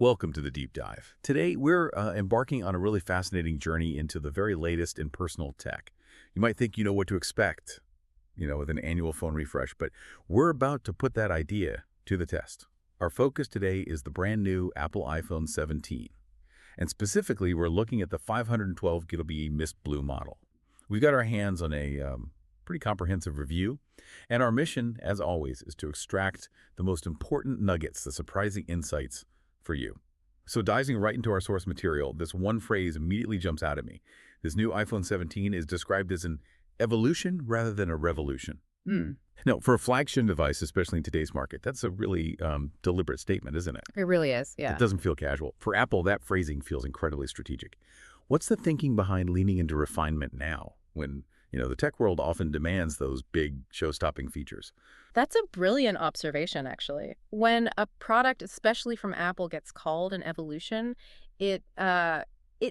Welcome to the Deep Dive. Today, we're embarking on a really fascinating journey into the very latest in personal tech. You might think you know what to expect, with an annual phone refresh, but we're about to put that idea to the test. Our focus today is the brand new Apple iPhone 17. And specifically, we're looking at the 512 GB Mist Blue model. We've got our hands on a pretty comprehensive review, and our mission, as always, is to extract the most important nuggets, the surprising insights for you. So diving right into our source material, this one phrase immediately jumps out at me. This new iPhone 17 is described as an evolution rather than a revolution. Now, for a flagship device, especially in today's market, that's a really deliberate statement, isn't it? It really is, It yeah. doesn't feel casual. For Apple, that phrasing feels incredibly strategic. What's the thinking behind leaning into refinement now when, the tech world often demands those big show-stopping features? That's a brilliant observation, actually. When a product, especially from Apple, gets called an evolution, it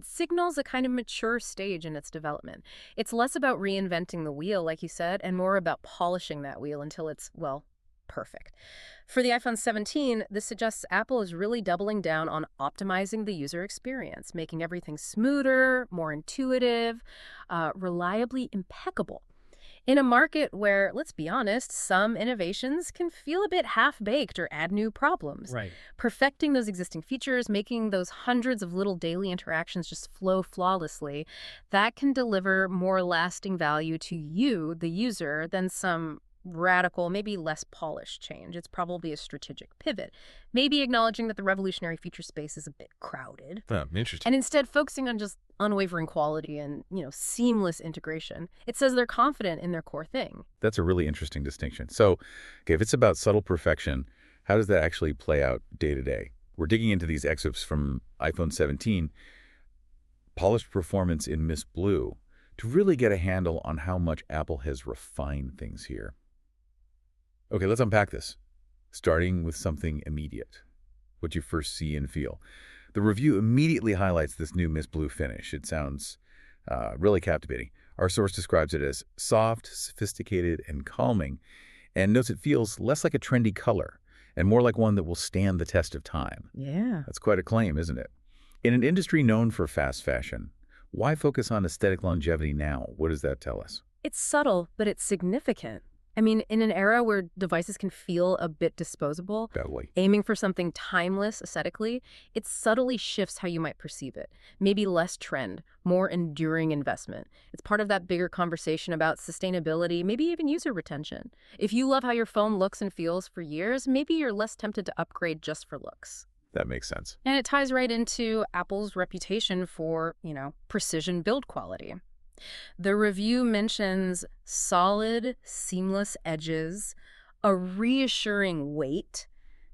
signals a kind of mature stage in its development. It's less about reinventing the wheel, like you said, and more about polishing that wheel until it's, well, perfect. For the iPhone 17, this suggests Apple is really doubling down on optimizing the user experience, making everything smoother, more intuitive, reliably impeccable. In a market where, let's be honest, some innovations can feel a bit half-baked or add new problems. Right. Perfecting those existing features, making those hundreds of little daily interactions just flow flawlessly, that can deliver more lasting value to you, the user, than some radical, maybe less polished change. It's probably a strategic pivot, maybe acknowledging that the revolutionary feature space is a bit crowded, Interesting. and instead focusing on just unwavering quality and, seamless integration. It says they're confident in their core thing. That's a really interesting distinction. So, okay, if it's about subtle perfection, how does that actually play out day to day? We're digging into these excerpts from iPhone 17, polished performance in Mist Blue, to really get a handle on how much Apple has refined things here. Okay, let's unpack this, starting with something immediate, what you first see and feel. The review immediately highlights this new Mist Blue finish. It sounds really captivating. Our source describes it as soft, sophisticated, and calming, and notes it feels less like a trendy color and more like one that will stand the test of time. Yeah. That's quite a claim, isn't it? In an industry known for fast fashion, why focus on aesthetic longevity now? What does that tell us? It's subtle, but it's significant. I mean, in an era where devices can feel a bit disposable, Beverly. aiming for something timeless aesthetically, it subtly shifts how you might perceive it. Maybe less trend, more enduring investment. It's part of that bigger conversation about sustainability, maybe even user retention. If you love how your phone looks and feels for years, maybe you're less tempted to upgrade just for looks. That makes sense. And it ties right into Apple's reputation for, precision build quality. The review mentions solid, seamless edges, a reassuring weight.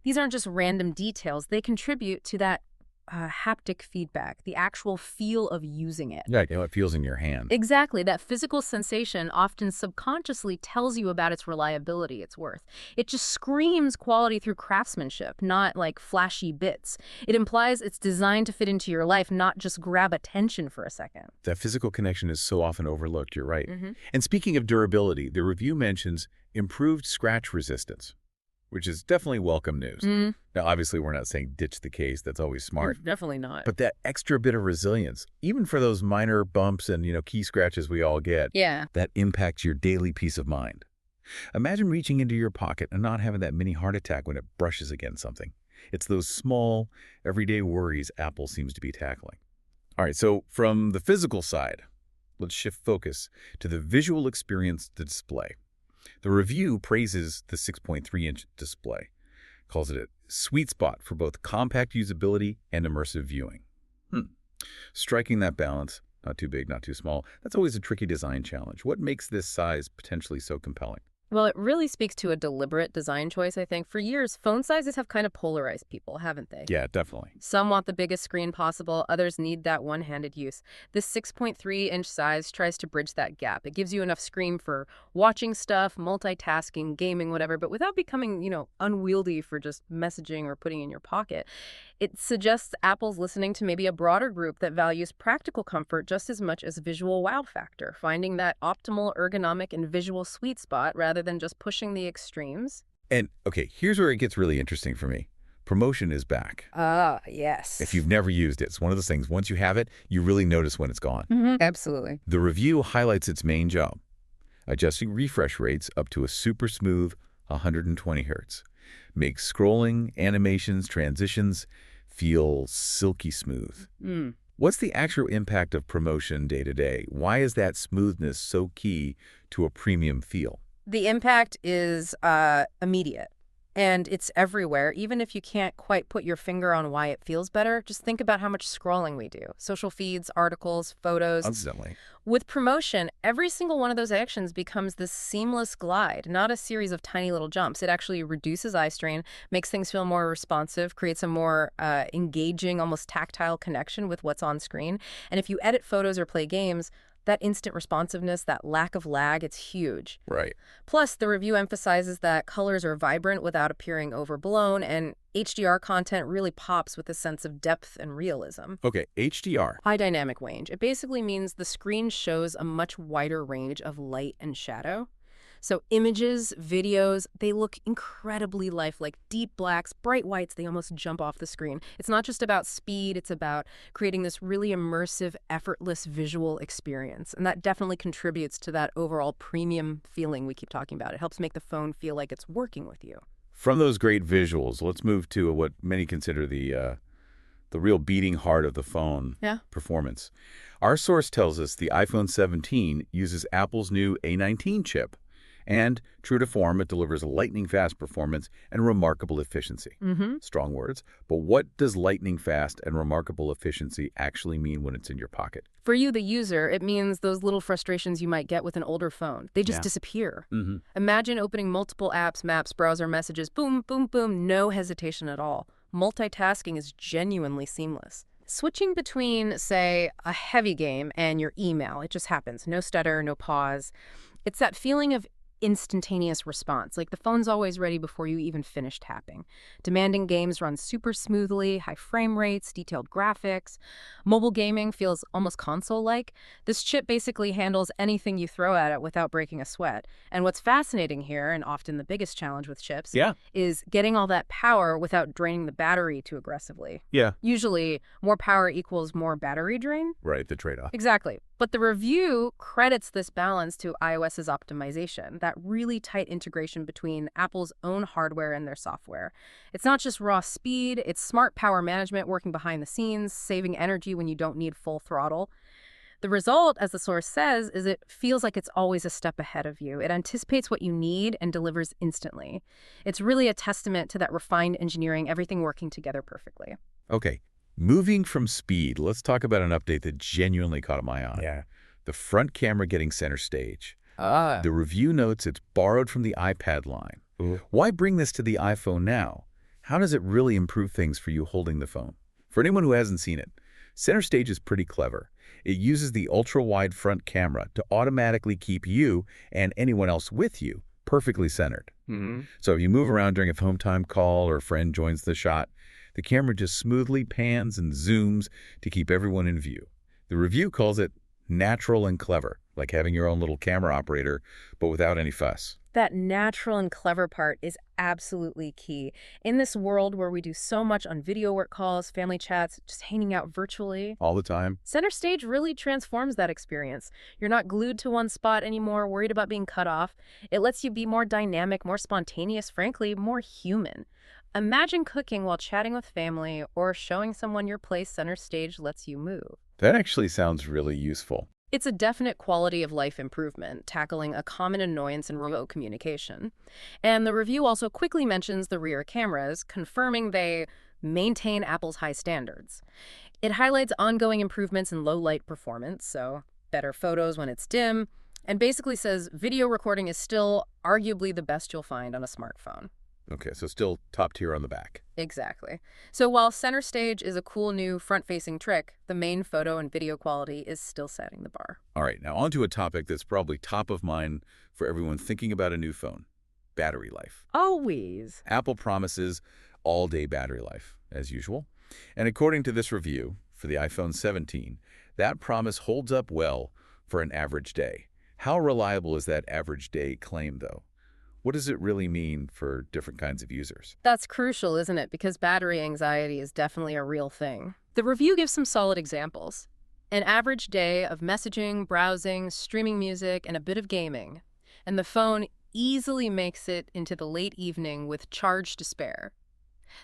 These aren't just random details. They contribute to that haptic feedback, the actual feel of using it. Yeah, it feels in your hand. Exactly. That physical sensation often subconsciously tells you about its reliability, its worth. It just screams quality through craftsmanship, not like flashy bits. It implies it's designed to fit into your life, not just grab attention for a second. That physical connection is so often overlooked, you're right. Mm-hmm. And speaking of durability, the review mentions improved scratch resistance, which is definitely welcome news. Now, obviously, we're not saying ditch the case. That's always smart. Definitely not. But that extra bit of resilience, even for those minor bumps and, key scratches we all get, Yeah. that impacts your daily peace of mind. Imagine reaching into your pocket and not having that mini heart attack when it brushes against something. It's those small, everyday worries Apple seems to be tackling. All right, so from the physical side, let's shift focus to the visual experience, the display. The review praises the 6.3-inch display, calls it a sweet spot for both compact usability and immersive viewing. Striking that balance, not too big, not too small, that's always a tricky design challenge. What makes this size potentially so compelling? Well, it really speaks to a deliberate design choice, I think. For years, phone sizes have kind of polarized people, haven't they? Yeah, definitely. Some want the biggest screen possible, others need that one-handed use. This 6.3-inch size tries to bridge that gap. It gives you enough screen for watching stuff, multitasking, gaming, whatever, but without becoming, unwieldy for just messaging or putting in your pocket. It suggests Apple's listening to maybe a broader group that values practical comfort just as much as visual wow factor, finding that optimal ergonomic and visual sweet spot rather than just pushing the extremes. And, okay, here's where it gets really interesting for me. ProMotion is back. Ah, If yes. you've never used it, it's one of those things. Once you have it, you really notice when it's gone. Absolutely. The review highlights its main job, adjusting refresh rates up to a super smooth 120 Hz. Makes scrolling, animations, transitions feel silky smooth. Mm. What's the actual impact of ProMotion day to day? Why is that smoothness so key to a premium feel? The impact is immediate, and it's everywhere. Even if you can't quite put your finger on why it feels better, just think about how much scrolling we do. Social feeds, articles, photos. Instantly. With ProMotion, every single one of those actions becomes this seamless glide, not a series of tiny little jumps. It actually reduces eye strain, makes things feel more responsive, creates a more engaging, almost tactile connection with what's on screen. And if you edit photos or play games, that instant responsiveness, that lack of lag, it's huge. Right. Plus, the review emphasizes that colors are vibrant without appearing overblown, and HDR content really pops with a sense of depth and realism. Okay, HDR. High dynamic range. It basically means the screen shows a much wider range of light and shadow. So images, videos, they look incredibly lifelike. Deep blacks, bright whites, they almost jump off the screen. It's not just about speed, it's about creating this really immersive, effortless visual experience. And that definitely contributes to that overall premium feeling we keep talking about. It helps make the phone feel like it's working with you. From those great visuals, let's move to what many consider the real beating heart of the phone, Yeah. performance. Our source tells us the iPhone 17 uses Apple's new A19 chip. And, true to form, it delivers lightning-fast performance and remarkable efficiency. Strong words, but what does lightning-fast and remarkable efficiency actually mean when it's in your pocket? For you, the user, it means those little frustrations you might get with an older phone. They just Yeah. disappear. Mm-hmm. Imagine opening multiple apps, maps, browser messages, boom, boom, boom, no hesitation at all. Multitasking is genuinely seamless. Switching between, say, a heavy game and your email, it just happens. No stutter, no pause. It's that feeling of instantaneous response, like the phone's always ready before you even finish tapping. Demanding games run super smoothly, high frame rates, detailed graphics. Mobile gaming feels almost console-like. This chip basically handles anything you throw at it without breaking a sweat. And what's fascinating here, and often the biggest challenge with chips, Yeah. is getting all that power without draining the battery too aggressively. Yeah. Usually, more power equals more battery drain. Right, the trade-off. Exactly. But the review credits this balance to iOS's optimization, that really tight integration between Apple's own hardware and their software. It's not just raw speed, it's smart power management working behind the scenes, saving energy when you don't need full throttle. The result, as the source says, is it feels like it's always a step ahead of you. It anticipates what you need and delivers instantly. It's really a testament to that refined engineering, everything working together perfectly. Okay, moving from speed, let's talk about an update that genuinely caught my eye. Yeah. The front camera getting center stage. Ah. The review notes it's borrowed from the iPad line. Ooh. Why bring this to the iPhone now? How does it really improve things for you holding the phone? For anyone who hasn't seen it, center stage is pretty clever. It uses the ultra-wide front camera to automatically keep you and anyone else with you perfectly centered. Mm-hmm. So if you move around during a home time call or a friend joins the shot, the camera just smoothly pans and zooms to keep everyone in view. The review calls it natural and clever, like having your own little camera operator, but without any fuss. That natural and clever part is absolutely key. In this world where we do so much on video work calls, family chats, just hanging out virtually, All the time. center stage really transforms that experience. You're not glued to one spot anymore, worried about being cut off. It lets you be more dynamic, more spontaneous, frankly, more human. Imagine cooking while chatting with family or showing someone your place. Center stage lets you move. That actually sounds really useful. It's a definite quality of life improvement, tackling a common annoyance in remote communication. And the review also quickly mentions the rear cameras, confirming they maintain Apple's high standards. It highlights ongoing improvements in low light performance, so better photos when it's dim, and basically says video recording is still arguably the best you'll find on a smartphone. Okay, so still top tier on the back. Exactly. So while center stage is a cool new front-facing trick, the main photo and video quality is still setting the bar. All right, now on to a topic that's probably top of mind for everyone thinking about a new phone: battery life. Always. Apple promises all-day battery life, as usual. And according to this review, for the iPhone 17, that promise holds up well for an average day. How reliable is that average day claim, though? What does it really mean for different kinds of users? That's crucial, isn't it? Because battery anxiety is definitely a real thing. The review gives some solid examples. An average day of messaging, browsing, streaming music, and a bit of gaming. And the phone easily makes it into the late evening with charge to spare.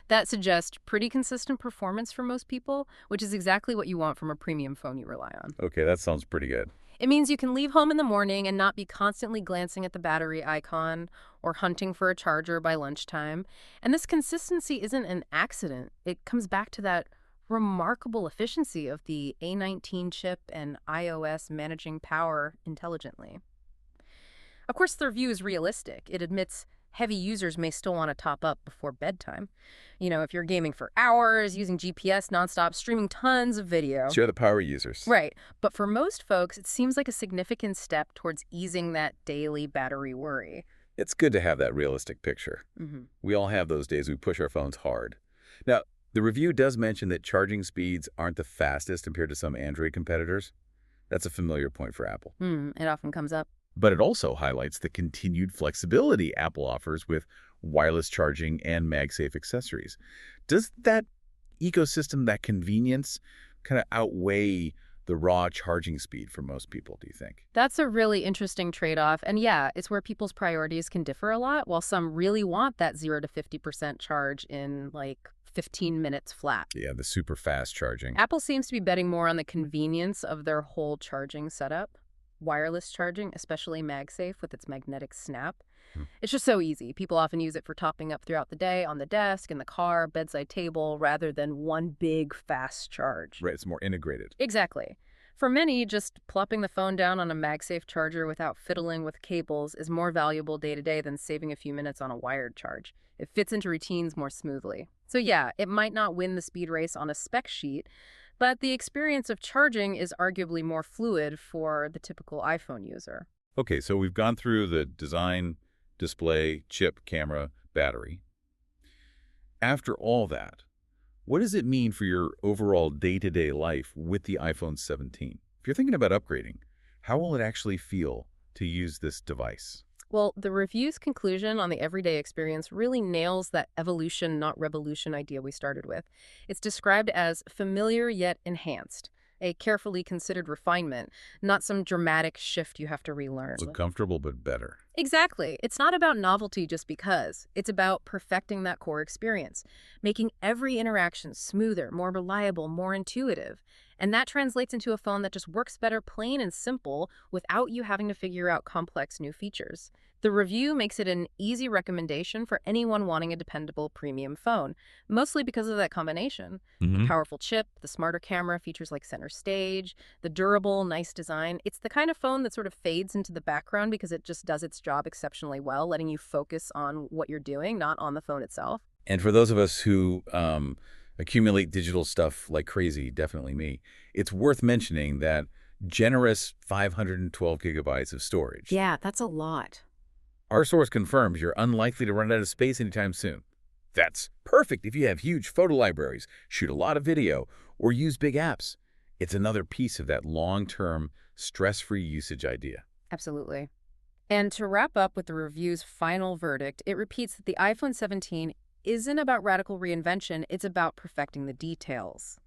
That suggests pretty consistent performance for most people, which is exactly what you want from a premium phone you rely on. Okay, that sounds pretty good. It means you can leave home in the morning and not be constantly glancing at the battery icon or hunting for a charger by lunchtime. And this consistency isn't an accident. It comes back to that remarkable efficiency of the A19 chip and iOS managing power intelligently. Of course, the review is realistic. It admits heavy users may still want to top up before bedtime. If you're gaming for hours, using GPS nonstop, streaming tons of video. Share the power users. Right. But for most folks, it seems like a significant step towards easing that daily battery worry. It's good to have that realistic picture. Hmm. We all have those days we push our phones hard. Now, the review does mention that charging speeds aren't the fastest compared to some Android competitors. That's a familiar point for Apple. It often comes up. But it also highlights the continued flexibility Apple offers with wireless charging and MagSafe accessories. Does that ecosystem, that convenience, kind of outweigh the raw charging speed for most people, do you think? That's a really interesting trade-off. And yeah, it's where people's priorities can differ a lot. While some really want that 0 to 50% charge in like 15 minutes flat. Yeah, the super fast charging. Apple seems to be betting more on the convenience of their whole charging setup. Wireless charging, especially MagSafe with its magnetic snap. It's just so easy. People often use it for topping up throughout the day on the desk, in the car, bedside table, rather than one big fast charge. Right, it's more integrated. Exactly. For many, just plopping the phone down on a MagSafe charger without fiddling with cables is more valuable day to day than saving a few minutes on a wired charge. It fits into routines more smoothly. So yeah, it might not win the speed race on a spec sheet, but the experience of charging is arguably more fluid for the typical iPhone user. Okay, so we've gone through the design, display, chip, camera, battery. After all that, what does it mean for your overall day-to-day life with the iPhone 17? If you're thinking about upgrading, how will it actually feel to use this device? Well, the review's conclusion on the everyday experience really nails that evolution, not revolution idea we started with. It's described as familiar yet enhanced, a carefully considered refinement, not some dramatic shift you have to relearn. So comfortable but better. Exactly. It's not about novelty just because. It's about perfecting that core experience, making every interaction smoother, more reliable, more intuitive. And that translates into a phone that just works better plain and simple without you having to figure out complex new features. The review makes it an easy recommendation for anyone wanting a dependable premium phone, mostly because of that combination. The powerful chip, the smarter camera, features like center stage, the durable, nice design. It's the kind of phone that sort of fades into the background because it just does its job exceptionally well, letting you focus on what you're doing, not on the phone itself. And for those of us who accumulate digital stuff like crazy, definitely me, it's worth mentioning that generous 512 gigabytes of storage. Yeah, that's a lot. Our source confirms you're unlikely to run out of space anytime soon. That's perfect if you have huge photo libraries, shoot a lot of video, or use big apps. It's another piece of that long-term, stress-free usage idea. Absolutely. And to wrap up with the review's final verdict, it repeats that the iPhone 17 isn't about radical reinvention, it's about perfecting the details.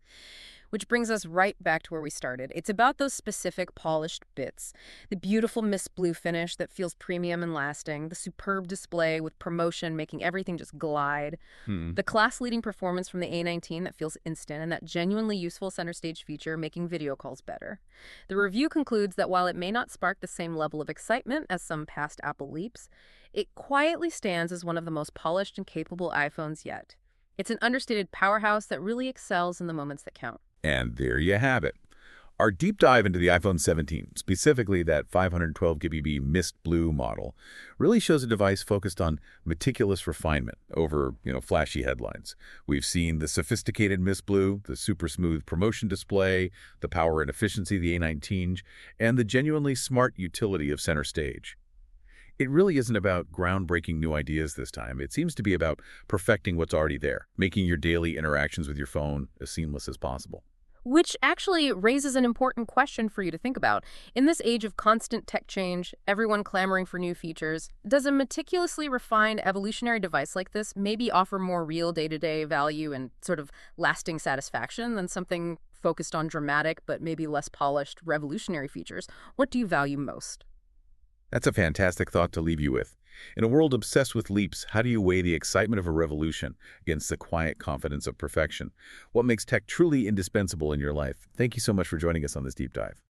Which brings us right back to where we started. It's about those specific polished bits. The beautiful mist blue finish that feels premium and lasting, the superb display with ProMotion making everything just glide, the class-leading performance from the A19 that feels instant, and that genuinely useful center stage feature making video calls better. The review concludes that while it may not spark the same level of excitement as some past Apple leaps, it quietly stands as one of the most polished and capable iPhones yet. It's an understated powerhouse that really excels in the moments that count. And there you have it. Our deep dive into the iPhone 17, specifically that 512 GB mist blue model, really shows a device focused on meticulous refinement over, flashy headlines. We've seen the sophisticated mist blue, the super smooth ProMotion display, the power and efficiency of the A19, and the genuinely smart utility of center stage. It really isn't about groundbreaking new ideas this time. It seems to be about perfecting what's already there, making your daily interactions with your phone as seamless as possible. Which actually raises an important question for you to think about. In this age of constant tech change, everyone clamoring for new features, does a meticulously refined evolutionary device like this maybe offer more real day-to-day value and sort of lasting satisfaction than something focused on dramatic but maybe less polished revolutionary features? What do you value most? That's a fantastic thought to leave you with. In a world obsessed with leaps, how do you weigh the excitement of a revolution against the quiet confidence of perfection? What makes tech truly indispensable in your life? Thank you so much for joining us on this deep dive.